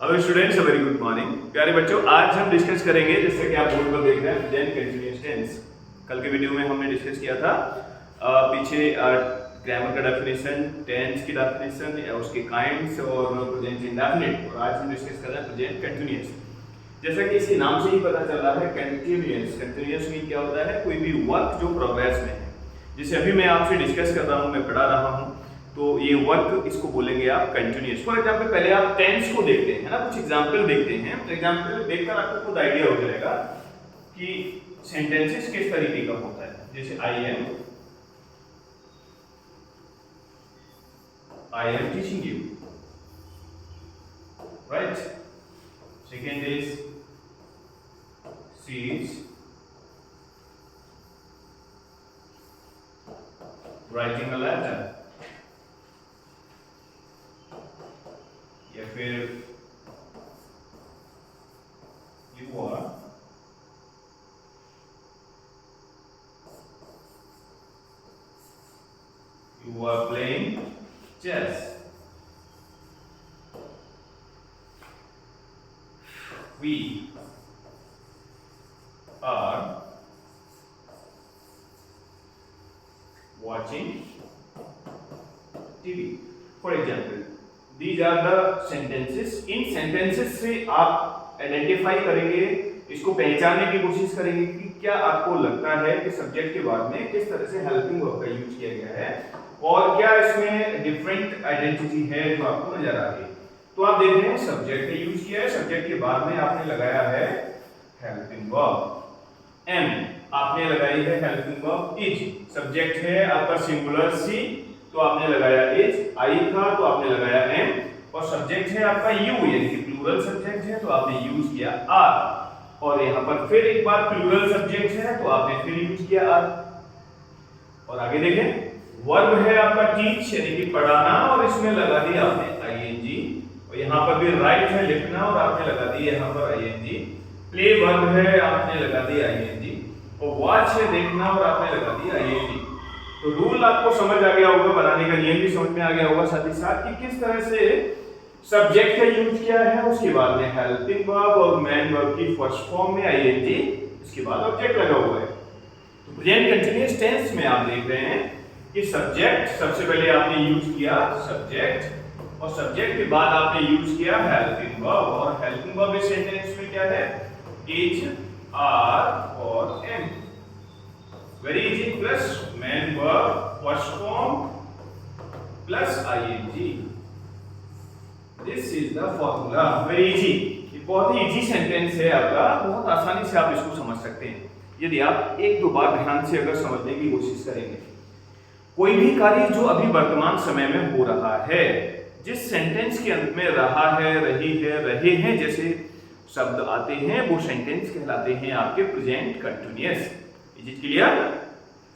Hello students, very good morning. प्यारे बच्चों, आज हम डिस्कस करेंगे, जैसे कि आप बोर्ड पर देख रहे हैं, प्रेजेंट कंटीन्यूअस टेंस। कल के वीडियो में हमने डिस्कस किया था पीछे ग्रामर का डेफिनेशन, टेंस की डेफिनेशन या उसके काइंड्स और प्रेजेंट इंडेफिनिट। और आज हम डिस्कस कर रहे हैं प्रेजेंट कंटीन्यूअस। जैसा कि इसके नाम से ही पता चल रहा है, कंटीन्यूअस। कंटीन्यूअस मीन क्या होता है? कोई भी वर्क जो प्रोग्रेस में है। जैसे अभी मैं आपसे डिस्कस कर रहा हूँ, मैं पढ़ा रहा हूँ, तो ये वर्क इसको बोलेंगे आप कंटिन्यूअस। फॉर एग्जांपल, पहले आप टेंस को देखते हैं, है ना, कुछ एग्जांपल देखते हैं। तो एग्जांपल देखकर आपको खुद आइडिया हो जाएगा कि सेंटेंसेस किस तरीके का होता है। जैसे I am teaching you, right. Second is she is writing a letter, या फिर you are playing chess, we are watching TV. For example, these are the sentences. इन sentences से आप आइडेंटिफाई करेंगे, इसको पहचानने की कोशिश करेंगे कि क्या आपको लगता है कि सब्जेक्ट के बाद में किस तरह से हेल्पिंग वर्ब का यूज किया गया है और क्या इसमें डिफरेंट आइडेंटिटी है जो आपको नजर आ रही है। तो आप देख रहे हैं सब्जेक्ट का यूज किया है, सब्जेक्ट के बाद में आपने लगाया है हेल्पिंग वर्ब। एम आपने लगाई है हेल्पिंग वर्ब इज। सब्जेक्ट है आपका सिंगुलर सी, तो आपने लगाया इज। आई था तो आपने लगाया एम। और सब्जेक्ट है आपका यू, यानी कि प्लूरल सब्जेक्ट है, तो आपने यूज किया आर। और यहाँ पर फिर एक बार प्लूरल सब्जेक्ट है तो आपने फिर यूज किया आर। और आगे देखें, वर्ब है आपका टीच, यानी कि पढ़ाना, और इसमें लगा दिया आपने आईएनजी। और यहाँ पर भी राइट है लिखना, और आपने लगा दिया यहाँ पर आईएनजी। प्ले वर्ब है, आपने लगा दिया आईएनजी। और वॉच है देखना, और आपने लगा दिया आईएनजी। तो रूल आपको समझ आ गया होगा, बनाने का नियम भी समझ में आ गया होगा साथ ही साथ, कि किस तरह से सब्जेक्ट का यूज किया है, उसके बाद में हेल्पिंग वर्ब और मेन वर्ब की फर्स्ट फॉर्म में आईएनजी, इसके बाद ऑब्जेक्ट लगा हुआ है। तो प्रेजेंट कंटीन्यूअस टेंस में आप देख रहे हैं कि सब्जेक्ट सबसे पहले आपने यूज किया सब्जेक्ट, और सब्जेक्ट के बाद आपने यूज किया हेल्पिंग वर्ब। और हेल्पिंग वर्ब इस सेंटेंस में क्या है? इज, आर और am. Very easy. Plus main verb first form plus ING. This is the formula. Very easy. ये बहुत ही इजी सेंटेंस है आपका, बहुत आसानी से आप इसको समझ सकते हैं यदि आप एक दो बार ध्यान से अगर समझने की कोशिश करेंगे। कोई भी कार्य जो अभी वर्तमान समय में हो रहा है, जिस सेंटेंस के अंत में रहा है, रही है, रहे हैं जैसे शब्द आते हैं, वो सेंटेंस कहलाते हैं आपके present continuous. Is it clear?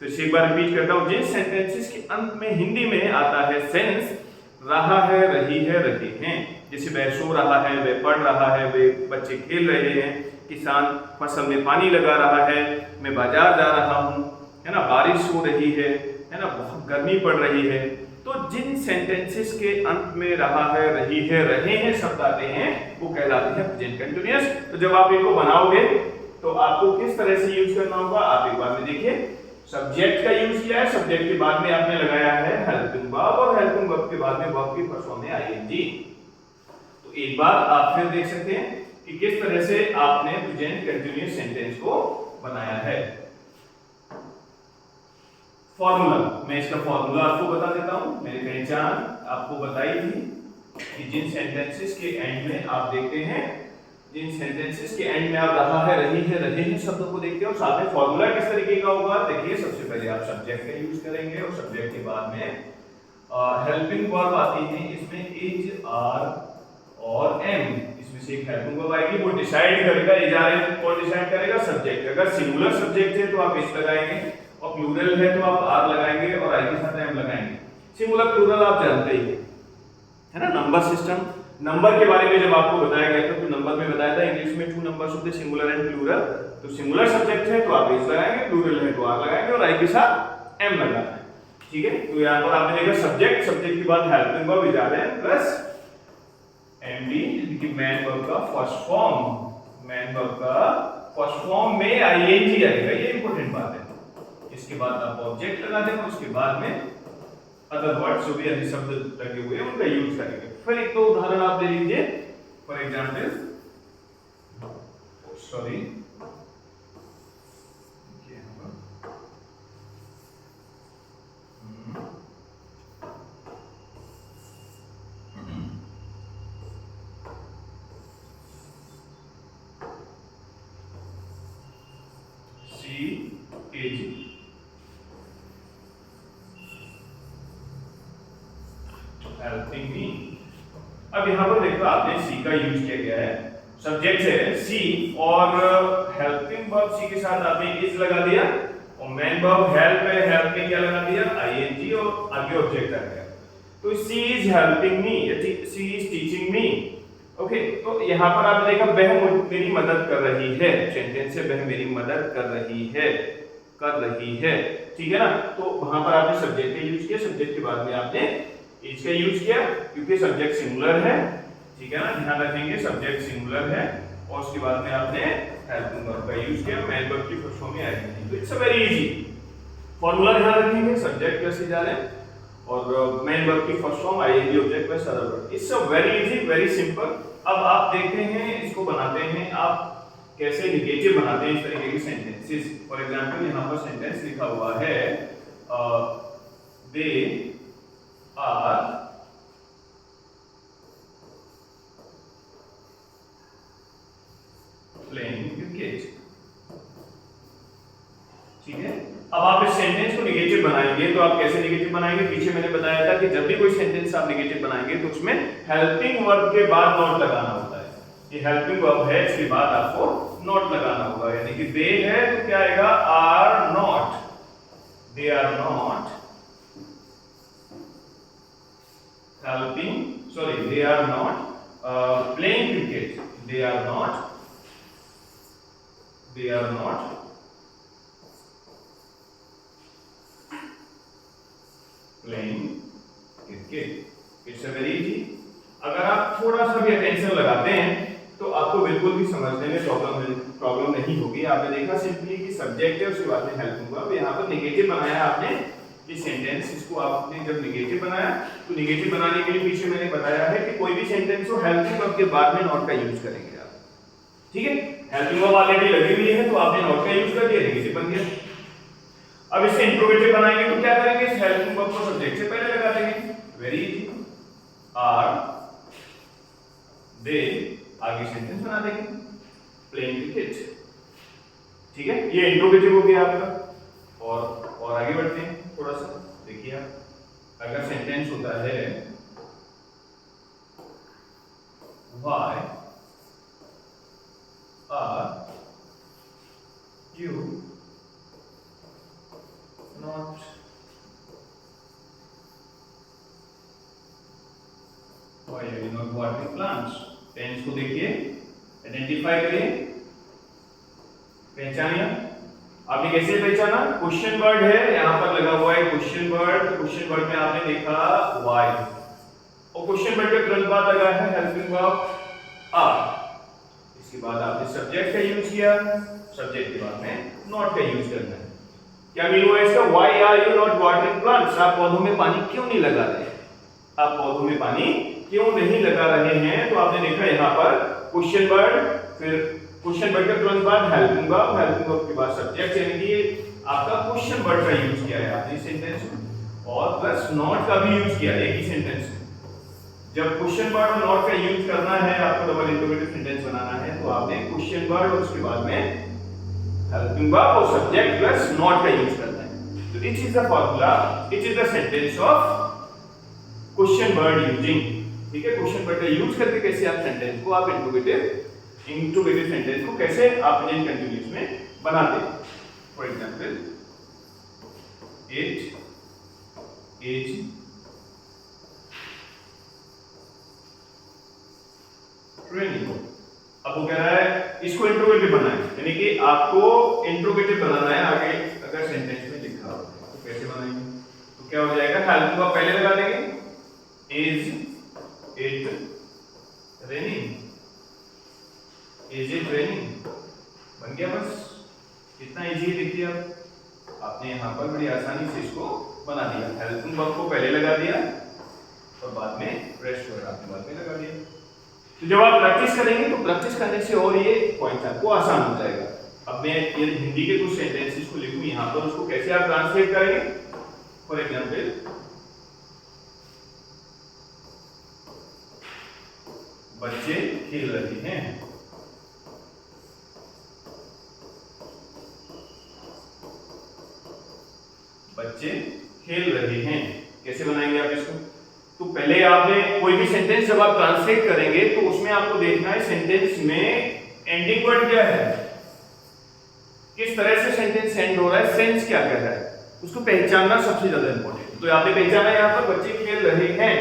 फिर से एक बार रिपीट करता हूं, जिस सेंटेंसेस के अंत में हिंदी में आता है सेंस रहा है, रही है, रहे हैं, जैसे वह सो रहा है, वह पढ़ रहा है, वे बच्चे खेल रहे हैं, किसान फसल में पानी लगा रहा है, मैं बाजार जा रहा हूं, है ना, बारिश हो रही है ना, बहुत गर्मी पड़ रही है। तो जिन सेंटेंसेस के अंत में रहा है, रही है, रहे हैं शब्द आते हैं, वो कहलाते हैं प्रेजेंट कंटीन्यूअस। तो जब आप इनको बनाओगे तो आपको किस तरह से यूज करना होगा, आप एक बार में देखिए। सब्जेक्ट का यूज किया है, सब्जेक्ट के बाद में आपने लगाया है हेल्पिंग वर्ब, और हेल्पिंग वर्ब के बाद में वर्ब की फर्स्ट फॉर्म में आईएनजी। तो एक बार आप फिर देख सकते हैं कि किस तरह से आपने प्रेजेंट कंटीन्यूअस सेंटेंस को बनाया है। फॉर्मूला, मैं इसका फॉर्मूला आपको बता देता हूं। मैंने पहचान आपको बताई थी कि जिन सेंटेंसेस के एंड में आप देखते हैं, जिन सेंटेंसेस के एंड में आप रहा है, रही है, रहे हैं शब्दों को देखते हो, साथ में फॉर्मूला किस तरीके का होगा। देखिए, सबसे पहले आप सब्जेक्ट का यूज करेंगे, और सब्जेक्ट के बाद में हेल्पिंग वर्ब आती है, इसमें इज, आर और एम। इसमें से एक हेल्पिंग वर्ब आएगी, वो डिसाइड करेगा, इज, आर, एम कौन डिसाइड करेगा? सब्जेक्ट। अगर सिंगुलर सब्जेक्ट है तो आप इस लगाएंगे, और प्लूरल है तो आप आर लगाएंगे और आई के साथ एम लगाएंगे। सिंगुलर प्लूरल आप जानते ही है ना, नंबर सिस्टम। नंबर के बारे में जब आपको बताया गया था, तो नंबर में बताया था इंग्लिश में 2 नंबर्स होते हैं, सिंगुलर एंड प्लूरल। तो सिंगुलर सब्जेक्ट है तो आप इस लगाएंगे, प्लूरल है तो आर लगाएंगे, और आई के साथ एम लगाना है। ठीक है, तो यहाँ पर आपने देखा सब्जेक्ट, सब्जेक्ट के बाद helping verb is, are, am plus एमडी कि मैन वर्ब का फर्स्ट फॉर्म में आईएनजी आएगा, ये इंपॉर्टेंट बात है। इसके बाद आप ऑब्जेक्ट लगा देंगे, उसके बाद में अदर वर्ड्स जो भी अन्य शब्द लगे हुए हैं उनका यूज करेंगे। फिर एक दो उदाहरण आप ले लीजिए। For example, sorry, CAG, helping me. अब यहाँ पर देखो आपने सी का यूज किया गया है, सब्जेक्ट है सी और हेल्पिंग वर्ब सी के साथ आपने इज लगा दिया और मेन वर्ब हेल्प है, हेल्प में क्या लगा दिया, आईएनजी और आगे ऑब्जेक्ट आ गया। तो she is helping me, she is teaching me. Okay, तो यहाँ पर आपने देखा वह मेरी मदद कर रही है, सेंटेंस से वह मेरी मदद कर रही है, ठीक है ना। तो वहां पर आपने सब्जेक्ट का यूज किया, सब्जेक्ट के बाद में आपने इज का यूज किया क्योंकि सब्जेक्ट सिंगुलर है, ठीक है ना, ध्यान रखेंगे सब्जेक्ट सिंगुलर है। और उसके बाद में आपने हेल्पिंग वर्ब का यूज किया, मेन वर्ब की फर्स्ट फॉर्म में आएगी। तो it's a very easy formula, ध्यान रखेंगे सब्जेक्ट प्लस इज आ रहे हैं और मेन वर्ब की first form ING object plus other verb. It's a very easy, very simple. अब आप देखते हैं, इसको बनाते हैं आप कैसे नेगेटिव बनाते हैं इस तरीके के सेंटेंसेस। फॉर एग्जांपल यहाँ पर सेंटेंस लिखा हुआ है दे आर प्लेइंग क्रिकेट, ठीक है। अब आप इस सेंटेंस को नेगेटिव बनाएंगे तो आप कैसे नेगेटिव बनाएंगे, पीछे मैंने बताया था कि जब भी कोई सेंटेंस आप नेगेटिव बनाएंगे तो उसमें हेल्पिंग वर्ब के बाद नॉट लगाना होता है। ये हेल्पिंग वर्ब है, इसके बाद आपको नॉट लगाना होगा, यानी कि दे है तो क्या आएगा, are not, they are not helping, sorry they are not playing cricket, they are not playing cricket। It's a very easy. अगर आप थोड़ा सा भी अटेंशन लगाते हैं तो आपको बिल्कुल भी समझने में प्रॉब्लम नहीं होगी। आपने देखा सिंपली कि सब्जेक्ट है, उसके बाद में हेल्पिंग वर्ब, यहाँ पर नेगेटिव बनाया आपने ये सेंटेंस, इसको आपने जब नेगेटिव बनाया तो नेगेटिव बनाने के लिए पीछे मैंने बताया है कि कोई भी सेंटेंस हो हेल्पिंग वर्ब के बाद में नॉट का यूज करेंगे आप, ठीक है। हेल्पिंग वर्ब ऑलरेडी लगी हुई है तो आपने नॉट का यूज कर दिया, नेगेटिव बन गया। अब इसे इंट्रोगेटिव बनाएंगे तो क्या करेंगे, इस हेल्पिंग वर्ब को सब्जेक्ट से पहले लगा देंगे, वेरी इजी, आर दे, आगे सेंटेंस बना देंगे प्लेइंग क्रिकेट, ठीक है। ये इंट्रोगेटिव हो गया आपका। और आगे बढ़ते हैं थोड़ा सा, देखिए आप अगर सेंटेंस होता है why are you not why are you not watering plants। Tense को देखिए, आइडेंटिफाई करिए, पहचानिए। आपने कैसे पहचाना, क्वेश्चन वर्ड है यहाँ पर लगा हुआ है क्वेश्चन वर्ड, तो क्वेश्चन वर्ड में आपने देखा why और क्वेश्चन वर्ड के तुरंत बाद लगा है हेल्पिंग वर्ब आर। इसके बाद आपने सब्जेक्ट का यूज किया, सब्जेक्ट के बाद में नॉट का यूज करना है। क्या मीन हुआ इसका, why are you not watering plants। आप पौधों में पानी क्यों नहीं लगा रहे, आप पौधों में पानी क्यों नहीं लगा रहे हैं। तो आपने देखा यहाँ पर क्वेश्चन वर्ड, फिर क्वेश्चन वर्ड के तुरंत बाद हेल्पिंग वर्ब, हेल्पिंग वर्ब के बाद सब्जेक्ट, यानी कि आपका क्वेश्चन वर्ड का यूज किया है आपने सेंटेंस में और प्लस नॉट का भी यूज किया है एक ही सेंटेंस में। जब क्वेश्चन वर्ड और नॉट का यूज करना है, आपको डबल इंट्रोगेटिव सेंटेंस बनाना है, तो आपने क्वेश्चन वर्ड और उसके बाद में हेल्पिंग वर्ब और सब्जेक्ट प्लस नॉट का यूज करना है। तो it is the formula, it is the sentence of question word using, ठीक है। क्वेश्चन वर्ड का यूज करके कैसे आप सेंटेंस को आप इंट्रोगेटिव सेंटेंस को कैसे आप इन कंटिन्यूअस में बनाते हैं। For example, it is training. अब वो कह रहा है इसको इंट्रोगेटिव बनाना है, यानी कि आपको इंट्रोगेटिव बनाना है। आगे अगर सेंटेंस में लिखा हो तो कैसे बनाएंगे, तो क्या हो जाएगा, हेल्पिंग वर्ब पहले लगा देंगे, is it raining, easy training बन गया। बस कितना इजी है देखिए, अब आपने यहाँ पर बड़ी आसानी से इसको बना दिया। हेल्पिंग वर्ब को पहले लगा दिया और बाद में रेस्ट वर्ड आपने बाद में लगा दिया। तो जब आप प्रैक्टिस करेंगे तो प्रैक्टिस करने से और ये पॉइंट आपको आसान हो जाएगा। अब मैं ये हिंदी के कुछ सेंटेंसेस को लिखूं यहाँ पर, उसको कैसे आप ट्रांसलेट करेंगे। फॉर एग्जाम्पल, बच्चे खेल रहे हैं, बच्चे खेल रहे हैं, कैसे बनाएंगे आप इसको। तो पहले आपने कोई भी सेंटेंस जब आप ट्रांसलेट करेंगे तो उसमें आपको देखना है सेंटेंस में एंडिंग वर्ड क्या है, किस तरह से सेंटेंस एंड हो रहा है, सेंस क्या कह रहा है, उसको पहचानना सबसे ज्यादा इंपॉर्टेंट। तो आपने पहचाना यहाँ पर बच्चे खेल रहे हैं,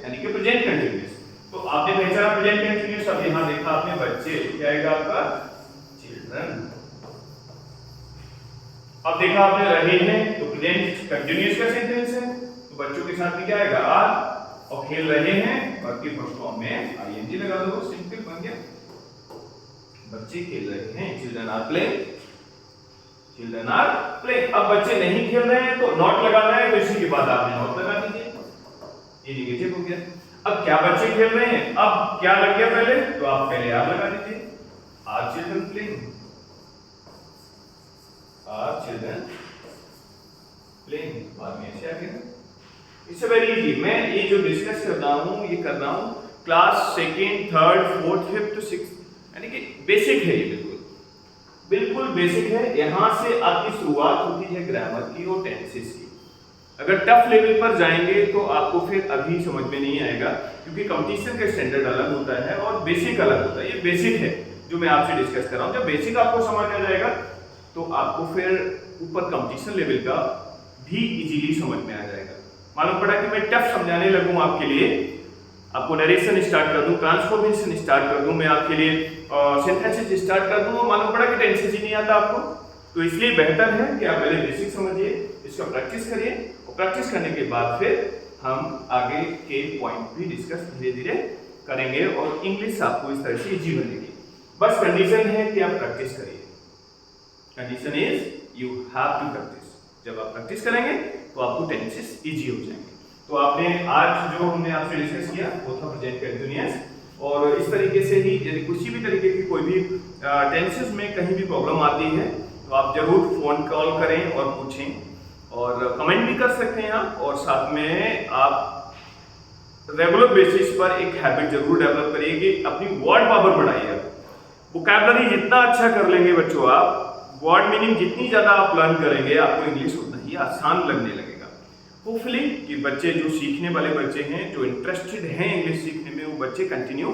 यानी कि प्रेजेंट कंटिन्यूअस। तो आपने पहचाना प्रेजेंट कंटिन्यूअस। अब यहाँ देखा आपने बच्चे, क्या आएगा आपका, चिल्ड्रन। अब देखा आपने रहे हैं, तो प्रेजेंट कंटिन्यूअस का सेंटेंस है, तो बच्चों के साथ में क्या आएगा, आर, और खेल रहे हैं वर्ब की फर्स्ट फॉर्म में आईएनजी लगा दो, सिंपल बन गया। बच्चे खेल रहे हैं, children are playing, children are playing. अब बच्चे नहीं खेल रहे हैं तो नॉट लगाना है, तो इसी के बाद आपने नॉट लगा दीजिए, ये नेगेटिव हो गया। अब क्या बच्चे खेल रहे हैं, अब क्या लग गया पहले, तो आप पहले आर लगा दीजिए, are children playing, are children playing, बाद में ऐसे आ गया। इससे वेरी इजी। मैं ये जो डिस्कस कर रहा हूँ ये कर रहा हूँ class second, third, fourth, fifth, sixth, यानी कि बेसिक है, ये बिल्कुल बेसिक है। यहाँ से आपकी शुरुआत होती है ग्रामर की और टेंसेस की। अगर टफ लेवल पर जाएंगे तो आपको फिर अभी समझ में नहीं आएगा, क्योंकि कंपटीशन का स्टैंडर्ड अलग होता है और बेसिक अलग होता है। ये बेसिक है जो मैं आपसे डिस्कस कर रहा हूँ। जब बेसिक आपको समझ आ जाएगा तो आपको फिर ऊपर कंपटीशन लेवल का भी इजीली समझ में आ जाएगा। मालूम पड़ा कि मैं टफ समझाने लगूँ आपके लिए, आपको नरेशन स्टार्ट कर दूं, ट्रांसफॉर्मेशन स्टार्ट कर दूं, मैं आपके लिए सिंथेसिस स्टार्ट कर दूं, मालूम पड़ा कि टेंसेस ही नहीं आता आपको। तो इसलिए बेहतर है कि आप पहले बेसिक समझिए, इसका प्रैक्टिस करिए, और प्रैक्टिस करने के बाद फिर हम आगे के पॉइंट भी डिस्कस धीरे धीरे करेंगे और इंग्लिश आपको इस तरह से इजी बनेगी। बस कंडीशन है कि आप प्रैक्टिस करिए। Condition is you have to practice. जब आप प्रैक्टिस करेंगे तो आपको टेंसेस इजी हो जाएंगे। तो आपने आज जो हमने आपसे डिस्कस किया वो था प्रेजेंट कंटिन्यूअस, और इस तरीके से ही यदि किसी भी तरीके की कोई भी टेंसेस में कहीं भी प्रॉब्लम आती है तो आप जरूर फोन कॉल करें और पूछें, और कमेंट भी कर सकते हैं आप, और साथ में आप रेगुलर बेसिस पर एक हैबिट जरूर डेवलप करिए कि अपनी वर्ड पावर बढ़ाइए। वोकैबुलरी जितना अच्छा कर लेंगे बच्चों आप, वर्ड मीनिंग जितनी ज्यादा आप लर्न करेंगे, आपको इंग्लिश उतना ही आसान लगने लगेगा। होपफुली कि बच्चे जो सीखने वाले बच्चे हैं, जो इंटरेस्टेड हैं इंग्लिश सीखने में, वो बच्चे कंटिन्यू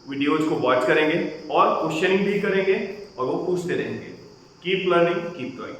वीडियोज को वॉच करेंगे और क्वेश्चनिंग भी करेंगे और वो पूछते रहेंगे। Keep learning, keep going.